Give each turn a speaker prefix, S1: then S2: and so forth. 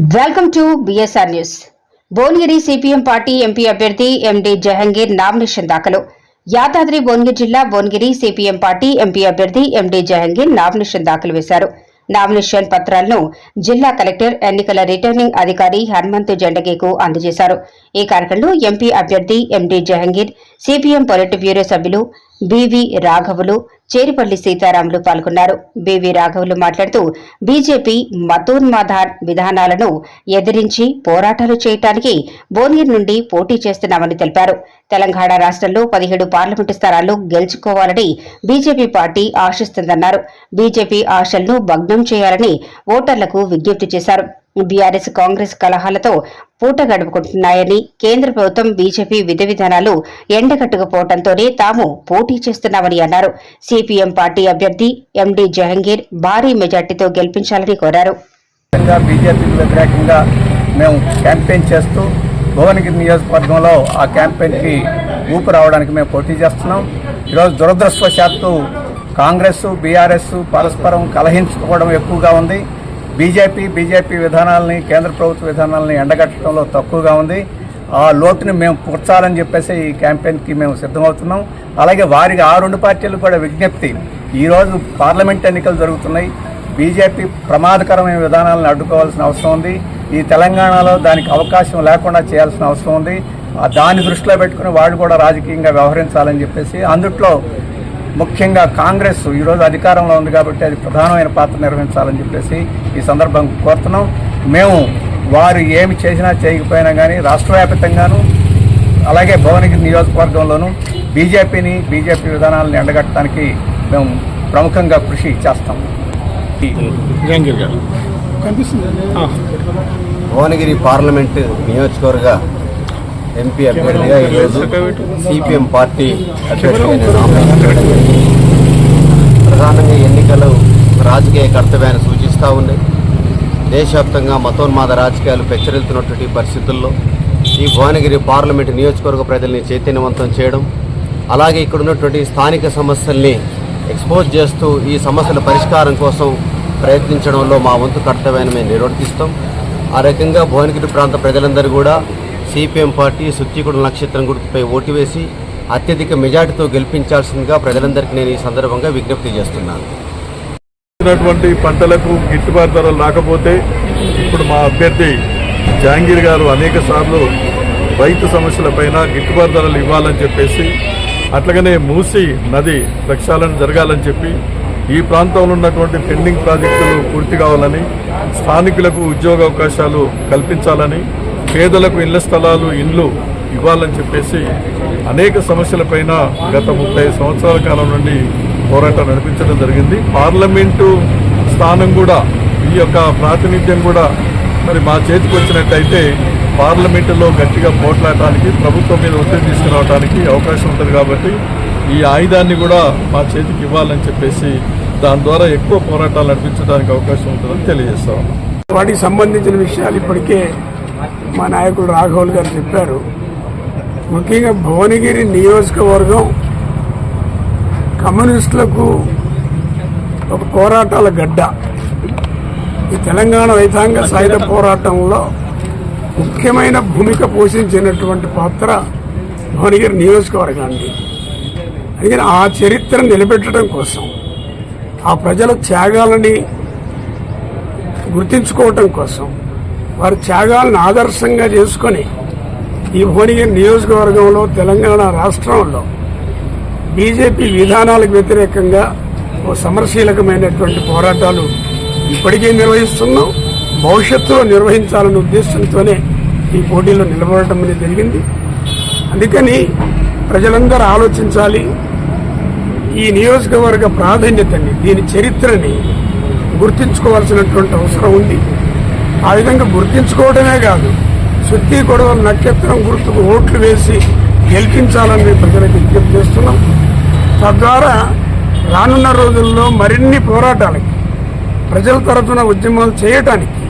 S1: Welcome to BSR news. Bhuvanagiri CPM party MP అభ్యర్థి ఎండి Jahangir nomination దాఖలు. యాదాద్రి భువనగిరి జిల్లా భువనగిరి సిపిఎం పార్టీ ఎంపీ అభ్యర్థి ఎండి జహంగీర్ నామినేషన్ దాఖలు వేశారు. నామినేషన్ పత్రాలను జిల్లా కలెక్టర్ ఎన్నికల రిటర్నింగ్ అధికారి హనుమంతు జెండగేకు అందజేశారు. ఈ కార్యక్రమంలో ఎంపీ అభ్యర్థి ఎండి జహంగీర్, సిపిఎం పొలిట్ బ్యూరో సభ్యులు బివి రాఘవులు, చేరిపల్లి సీతారాములు పాల్గొన్నారు. బివి రాఘవులు మాట్లాడుతూ బీజేపీ మతోన్మాద విధానాలను ఎదిరించి పోరాటాలు చేయడానికి భువనగిరి నుండి పోటీ చేస్తున్నామని తెలిపారు. తెలంగాణ రాష్ట్రంలో 17 పార్లమెంటు స్థానాలు గెలుచుకోవాలని బీజేపీ పార్టీ ఆశిస్తుందన్నారు. బీజేపీ ఆశలను భగ్నం చేయాలని ఓటర్లకు విజ్ఞప్తి చేశారు. బీఆర్ఎస్ కాంగ్రెస్ కలహాలతో పూట గడుపుకుంటున్నాయని, కేంద్ర ప్రభుత్వం బీజేపీ విధి విధానాలు ఎండగట్టుకుపోవడంతోనే తాము పోటీ చేస్తున్నామని అన్నారు. సిపిఎం పార్టీ అభ్యర్థి ఎండి జహంగీర్ భారీ మెజార్టీతో గెలిపించాలని కోరారు.
S2: బీజేపీకి వ్యతిరేకంగా మేము క్యాంపెయిన్ చేస్తూ భువనగిరి నియోజకవర్గంలో ఆ క్యాంపెయిన్కి ఊపు రావడానికి మేము పోటీ చేస్తున్నాం. ఈరోజు దురదృష్టవశాత్తు కాంగ్రెస్ బీఆర్ఎస్ పరస్పరం కలహించుకోవడం ఎక్కువగా ఉంది. బీజేపీ విధానాలని, కేంద్ర ప్రభుత్వ విధానాలని ఎండగట్టడంలో తక్కువగా ఉంది. ఆ లోటుని మేము పూడ్చాలని చెప్పేసి ఈ క్యాంపెయిన్కి మేము సిద్ధమవుతున్నాం. అలాగే వారికి ఆ రెండు పార్టీలకు కూడా విజ్ఞప్తి, ఈరోజు పార్లమెంట్ ఎన్నికలు జరుగుతున్నాయి. బీజేపీ ప్రమాదకరమైన విధానాలను అడ్డుకోవాల్సిన అవసరం ఉంది. ఈ తెలంగాణలో దానికి అవకాశం లేకుండా చేయాల్సిన అవసరం ఉంది. దాన్ని దృష్టిలో పెట్టుకుని వాళ్ళు కూడా రాజకీయంగా వ్యవహరించాలని చెప్పేసి, అందుట్లో ముఖ్యంగా కాంగ్రెస్ ఈరోజు అధికారంలో ఉంది కాబట్టి అది ప్రధానమైన పాత్ర నిర్వహించాలని చెప్పేసి ఈ సందర్భంగా కోరుతున్నాం. మేము వారు ఏమి చేసినా చేయకపోయినా కానీ రాష్ట్ర వ్యాప్తంగాను అలాగే భువనగిరి నియోజకవర్గంలోనూ బీజేపీ విధానాలను ఎండగట్టడానికి మేము ప్రముఖంగా కృషి చేస్తాం.
S3: భువనగిరి పార్లమెంటు నియోజకవర్గ ఎంపీ అభ్యర్థిగా ఈరోజు సిపిఎం పార్టీ అభ్యర్థిగా ప్రధానంగా ఎన్నికలు రాజకీయ కర్తవ్యాన్ని సూచిస్తూ ఉన్నాయి. దేశవ్యాప్తంగా మతోన్మాద రాజకీయాలు పెచ్చరిల్తున్నటువంటి పరిస్థితుల్లో ఈ భువనగిరి పార్లమెంటు నియోజకవర్గ ప్రజల్ని చైతన్యవంతం చేయడం, అలాగే ఇక్కడ ఉన్నటువంటి స్థానిక సమస్యల్ని ఎక్స్పోజ్ చేస్తూ ఈ సమస్యల పరిష్కారం కోసం ప్రయత్నించడంలో మా వంతు కర్తవ్యాన్ని మేము నిర్వర్తిస్తాం. ఆ రకంగా భువనగిరి ప్రాంత ప్రజలందరూ కూడా సిపిఎం పార్టీ సుత్తికుడు నక్షత్రం గుర్తుపై ఓటు వేసి అత్యధిక మెజార్టీతో గెలిపించాల్సిందిగా ప్రజలందరికీ నేను ఈ సందర్భంగా విజ్ఞప్తి చేస్తున్నాను.
S4: పంటలకు గిట్టుబాటు ధరలు రాకపోతే ఇప్పుడు మా అభ్యర్థి జహాంగీర్ గారు అనేక సార్లు రైతు సమస్యలపైన గిట్టుబాటు ధరలు ఇవ్వాలని చెప్పేసి, అట్లాగనే మూసి నది ప్రక్షాళన జరగాలని చెప్పి, ఈ ప్రాంతంలో ఉన్నటువంటి పెండింగ్ ప్రాజెక్టులు పూర్తి కావాలని, స్థానికులకు ఉద్యోగ అవకాశాలు కల్పించాలని, పేదలకు ఇళ్ల స్థలాలు ఇండ్లు ఇవ్వాలని చెప్పేసి అనేక సమస్యలపైన గత 30 సంవత్సరాల కాలం నుండి పోరాటం నడిపించడం జరిగింది. పార్లమెంటు స్థానం కూడా, ఈ యొక్క ప్రాతినిధ్యం కూడా మరి మా చేతికి వచ్చినట్టయితే పార్లమెంటులో గట్టిగా పోట్లాడటానికి, ప్రభుత్వం మీద ఒత్తిడి తీసుకురావడానికి అవకాశం ఉంటుంది. కాబట్టి ఈ ఆయుధాన్ని కూడా మా చేతికి ఇవ్వాలని చెప్పేసి దాని ద్వారా ఎక్కువ పోరాటాలు నడిపించడానికి అవకాశం ఉంటుందని తెలియజేస్తాం.
S5: వాటికి సంబంధించిన విషయాలు ఇప్పటికే మా నాయకుడు రాఘవులు గారు చెప్పారు. ముఖ్యంగా భువనగిరి నియోజకవర్గం కమ్యూనిస్టులకు ఒక పోరాటాల గడ్డ. ఈ తెలంగాణ రైతాంగ సాయుధ పోరాటంలో ముఖ్యమైన భూమిక పోషించినటువంటి పాత్ర భువనగిరి నియోజకవర్గానికి. అందుకని ఆ చరిత్రను నిలబెట్టడం కోసం, ఆ ప్రజల త్యాగాలని గుర్తించుకోవటం కోసం, వారి త్యాగాలను ఆదర్శంగా చేసుకొని ఈ భువనగిరి నియోజకవర్గంలో, తెలంగాణ రాష్ట్రంలో బీజేపీ విధానాలకు వ్యతిరేకంగా ఓ సమరశీలకమైనటువంటి పోరాటాలు ఇప్పటికే నిర్వహిస్తున్నాం. భవిష్యత్తులో నిర్వహించాలనే ఉద్దేశంతోనే ఈ పోటీలో నిలబడటం అనేది జరిగింది. అందుకని ప్రజలందరూ ఆలోచించాలి. ఈ నియోజకవర్గ ప్రాధాన్యతని, దీని చరిత్రని గుర్తించుకోవాల్సినటువంటి అవసరం ఉంది. ఆ విధంగా గుర్తించుకోవడమే కాదు, సుత్తి కొడవల నక్షత్రం గుర్తుకు ఓట్లు వేసి గెలిపించాలని ప్రజలకు విజ్ఞప్తి చేస్తున్నాం. తద్వారా రానున్న రోజుల్లో మరిన్ని పోరాటాలకి, ప్రజల తరఫున ఉద్యమాలు చేయటానికి